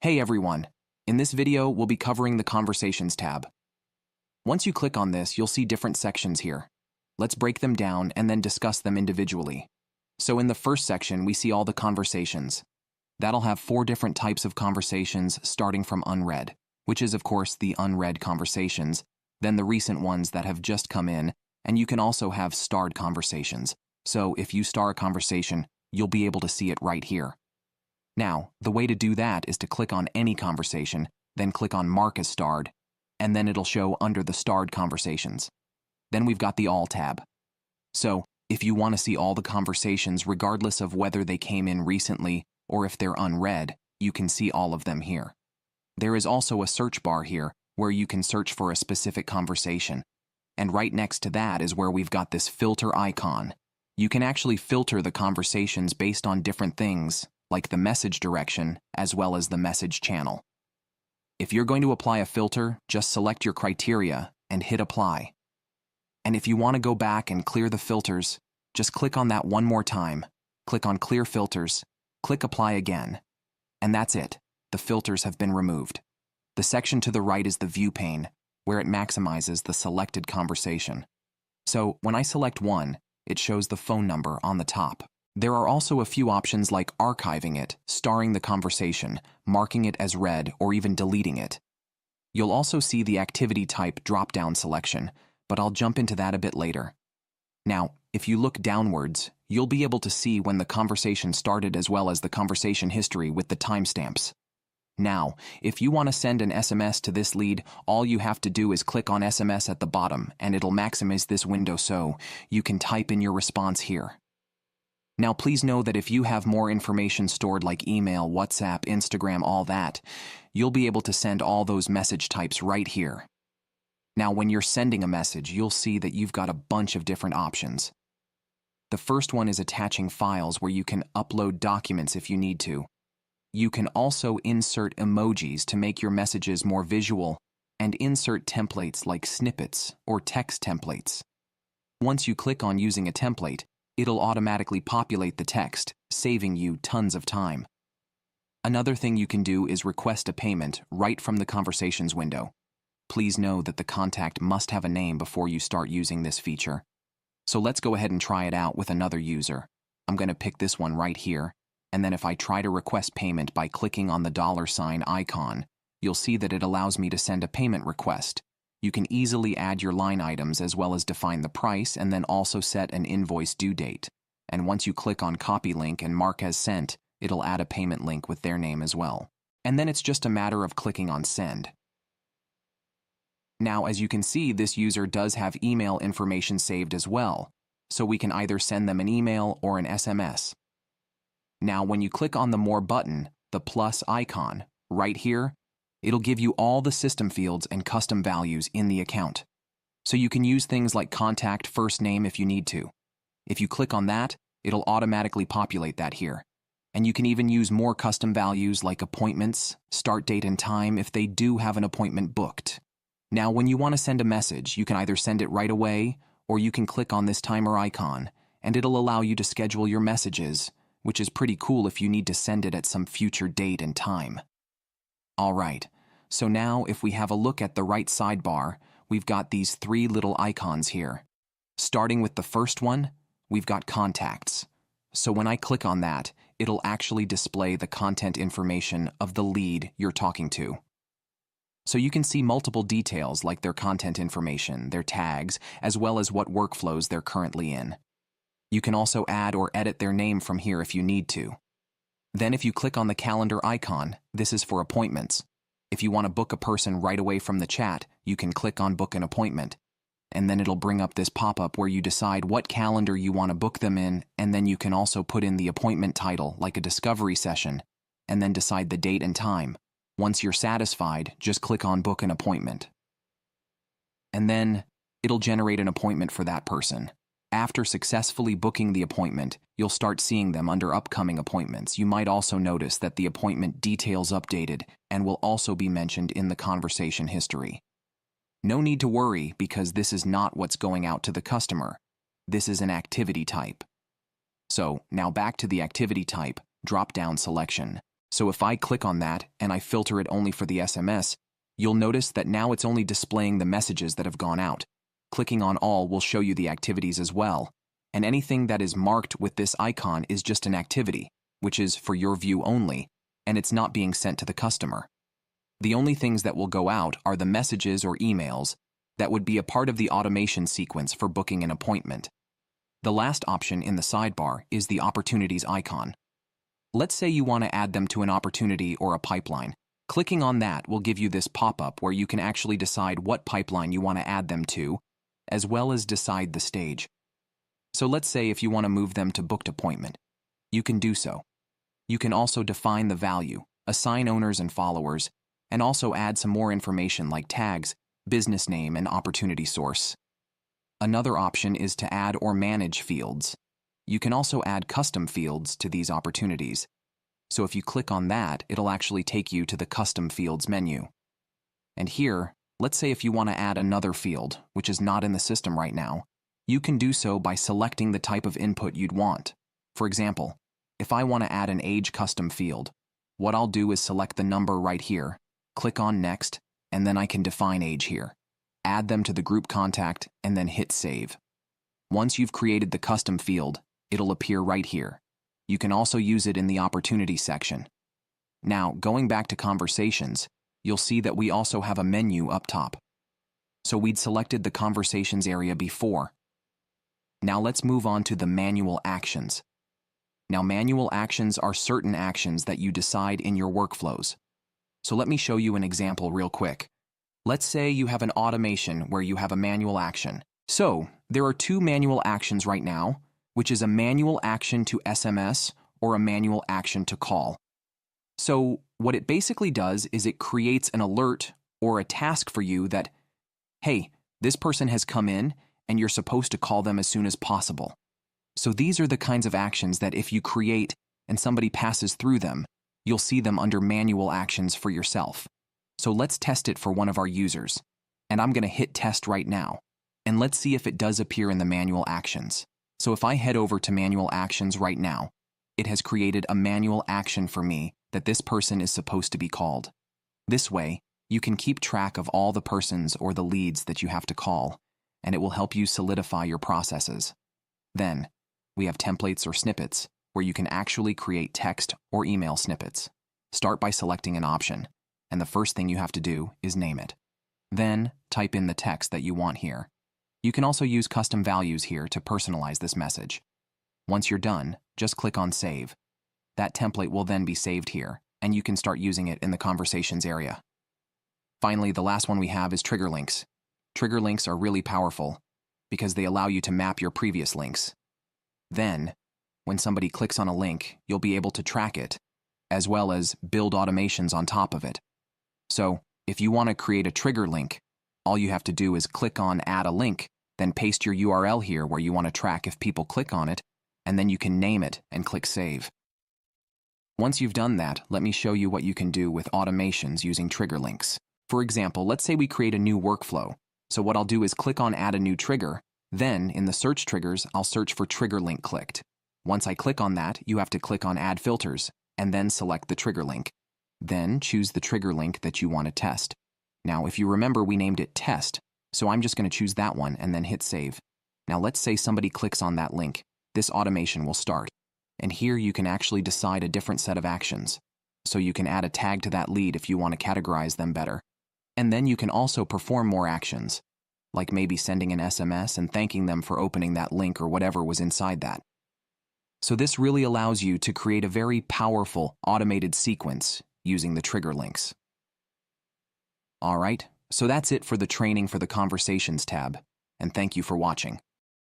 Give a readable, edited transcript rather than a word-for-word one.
Hey everyone! In this video, we'll be covering the Conversations tab. Once you click on this, you'll see different sections here. Let's break them down and then discuss them individually. So in the first section, we see all the conversations. That'll have 4 different types of conversations starting from unread, which is of course the unread conversations, then the recent ones that have just come in, and you can also have starred conversations. So if you star a conversation, you'll be able to see it right here. Now, the way to do that is to click on any conversation, then click on Mark as Starred, and then it'll show under the starred conversations. Then we've got the All tab. So, if you want to see all the conversations regardless of whether they came in recently or if they're unread, you can see all of them here. There is also a search bar here where you can search for a specific conversation. And right next to that is where we've got this filter icon. You can actually filter the conversations based on different things, like the message direction, as well as the message channel. If you're going to apply a filter, just select your criteria and hit apply. And if you want to go back and clear the filters, just click on that one more time, click on clear filters, click apply again. And that's it, the filters have been removed. The section to the right is the view pane, where it maximizes the selected conversation. So when I select one, it shows the phone number on the top. There are also a few options like archiving it, starring the conversation, marking it as read, or even deleting it. You'll also see the activity type drop-down selection, but I'll jump into that a bit later. Now, if you look downwards, you'll be able to see when the conversation started as well as the conversation history with the timestamps. Now, if you want to send an SMS to this lead, all you have to do is click on SMS at the bottom, and it'll maximize this window so you can type in your response here. Now please know that if you have more information stored like email, WhatsApp, Instagram, all that, you'll be able to send all those message types right here. Now when you're sending a message, you'll see that you've got a bunch of different options. The first one is attaching files where you can upload documents if you need to. You can also insert emojis to make your messages more visual and insert templates like snippets or text templates. Once you click on using a template, it'll automatically populate the text, saving you tons of time. Another thing you can do is request a payment right from the Conversations window. Please know that the contact must have a name before you start using this feature. So let's go ahead and try it out with another user. I'm going to pick this one right here, and then if I try to request payment by clicking on the $ icon, you'll see that it allows me to send a payment request. You can easily add your line items as well as define the price and then also set an invoice due date. And once you click on copy link and mark as sent, it'll add a payment link with their name as well. And then it's just a matter of clicking on send. Now, as you can see, this user does have email information saved as well, so we can either send them an email or an SMS. Now, when you click on the More button, the plus icon, right here, it'll give you all the system fields and custom values in the account. So you can use things like contact first name if you need to. If you click on that, it'll automatically populate that here. And you can even use more custom values like appointments, start date and time if they do have an appointment booked. Now, when you want to send a message, you can either send it right away or you can click on this timer icon and it'll allow you to schedule your messages, which is pretty cool if you need to send it at some future date and time. Alright, so now if we have a look at the right sidebar, we've got these 3 little icons here. Starting with the first one, we've got contacts. So when I click on that, it'll actually display the contact information of the lead you're talking to. So you can see multiple details like their contact information, their tags, as well as what workflows they're currently in. You can also add or edit their name from here if you need to. Then if you click on the calendar icon, this is for appointments. If you want to book a person right away from the chat, you can click on Book an Appointment. And then it'll bring up this pop-up where you decide what calendar you want to book them in, and then you can also put in the appointment title, like a discovery session, and then decide the date and time. Once you're satisfied, just click on Book an Appointment. And then it'll generate an appointment for that person. After successfully booking the appointment, you'll start seeing them under upcoming appointments. You might also notice that the appointment details updated and will also be mentioned in the conversation history. No need to worry because this is not what's going out to the customer. This is an activity type. So now back to the activity type, drop-down selection. So if I click on that and I filter it only for the SMS, you'll notice that now it's only displaying the messages that have gone out. Clicking on all will show you the activities as well. And anything that is marked with this icon is just an activity, which is for your view only, and it's not being sent to the customer. The only things that will go out are the messages or emails that would be a part of the automation sequence for booking an appointment. The last option in the sidebar is the opportunities icon. Let's say you want to add them to an opportunity or a pipeline. Clicking on that will give you this pop-up where you can actually decide what pipeline you want to add them to, as well as decide the stage. So let's say if you want to move them to booked appointment, you can do so. You can also define the value, assign owners and followers, and also add some more information like tags, business name, and opportunity source. Another option is to add or manage fields. You can also add custom fields to these opportunities. So if you click on that, it'll actually take you to the custom fields menu. And here, let's say if you want to add another field, which is not in the system right now, you can do so by selecting the type of input you'd want. For example, if I want to add an age custom field, what I'll do is select the number right here, click on Next, and then I can define age here. Add them to the group contact, and then hit Save. Once you've created the custom field, it'll appear right here. You can also use it in the opportunity section. Now, going back to conversations, you'll see that we also have a menu up top. So we'd selected the conversations area before. Now let's move on to the manual actions. Now, manual actions are certain actions that you decide in your workflows. So let me show you an example real quick. Let's say you have an automation where you have a manual action. So there are two manual actions right now, which is a manual action to SMS or a manual action to call. So what it basically does is it creates an alert or a task for you that, hey, this person has come in and you're supposed to call them as soon as possible. So these are the kinds of actions that if you create and somebody passes through them, you'll see them under manual actions for yourself. So let's test it for one of our users. And I'm going to hit test right now. And let's see if it does appear in the manual actions. So if I head over to manual actions right now, it has created a manual action for me that this person is supposed to be called. This way, you can keep track of all the persons or the leads that you have to call, and it will help you solidify your processes. Then, we have templates or snippets, where you can actually create text or email snippets. Start by selecting an option, and the first thing you have to do is name it. Then, type in the text that you want here. You can also use custom values here to personalize this message. Once you're done, just click on Save. That template will then be saved here, and you can start using it in the conversations area. Finally, the last one we have is trigger links. Trigger links are really powerful because they allow you to map your previous links. Then, when somebody clicks on a link, you'll be able to track it, as well as build automations on top of it. So, if you want to create a trigger link, all you have to do is click on Add a Link, then paste your URL here where you want to track if people click on it, and then you can name it and click Save. Once you've done that, let me show you what you can do with automations using trigger links. For example, let's say we create a new workflow. So what I'll do is click on Add a New Trigger, then in the search triggers, I'll search for trigger link clicked. Once I click on that, you have to click on Add Filters, and then select the trigger link. Then choose the trigger link that you want to test. Now, if you remember, we named it Test, so I'm just going to choose that one and then hit Save. Now let's say somebody clicks on that link. This automation will start. And here you can actually decide a different set of actions. So you can add a tag to that lead if you want to categorize them better. And then you can also perform more actions, like maybe sending an SMS and thanking them for opening that link or whatever was inside that. So this really allows you to create a very powerful automated sequence using the trigger links. All right, so that's it for the training for the Conversations tab, and thank you for watching.